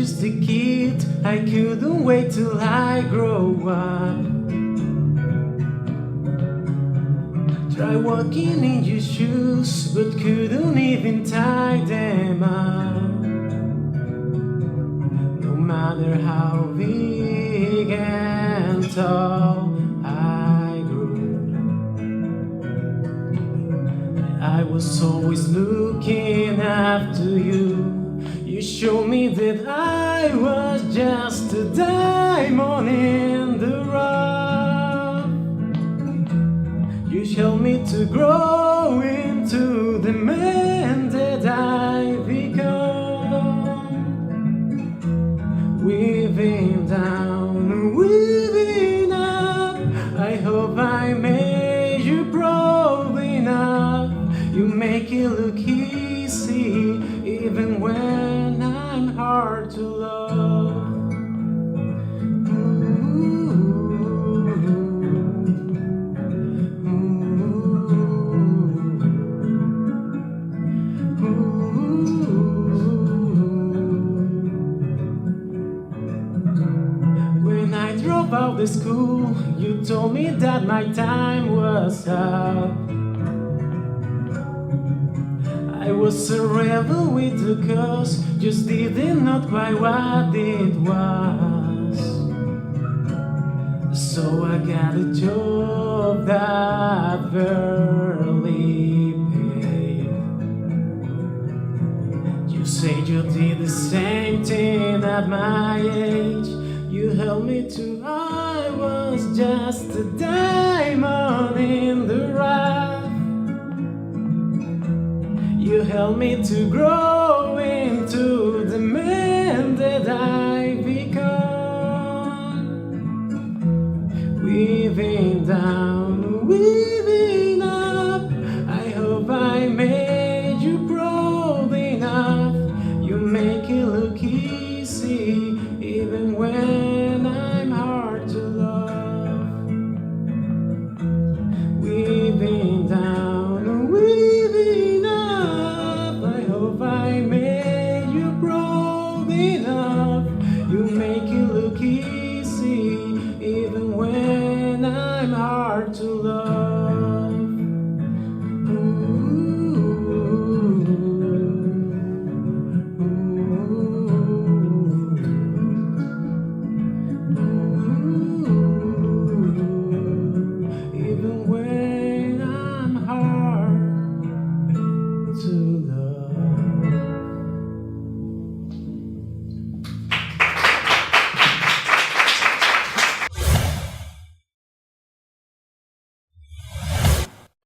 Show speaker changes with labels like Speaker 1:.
Speaker 1: just a kid, I couldn't wait till I grow up. Try walking in your shoes, but couldn't even tie them up. No matter how big and tall I grew, I was always looking after you. You showed me that I was just a diamond in the rough. You helped me to grow into the man that I become. Weaving down, weaving up, I hope I made you proud enough. You make it look easy, even when I'm hard to love. When I drove out of school, you told me that my time was up. I was a rebel with the cause, just didn't know quite what it was. So I got a job that barely paid. You said you did the same thing at my age. You held me to I was just a diamond in the rough. You helped me to grow into the man that I become. Weaving down, weaving up, I hope I made you proud enough. You make it look easy, even when I'm hard to love. Weaving down, weaving up, I hope I made you proud enough. You make it look easy, even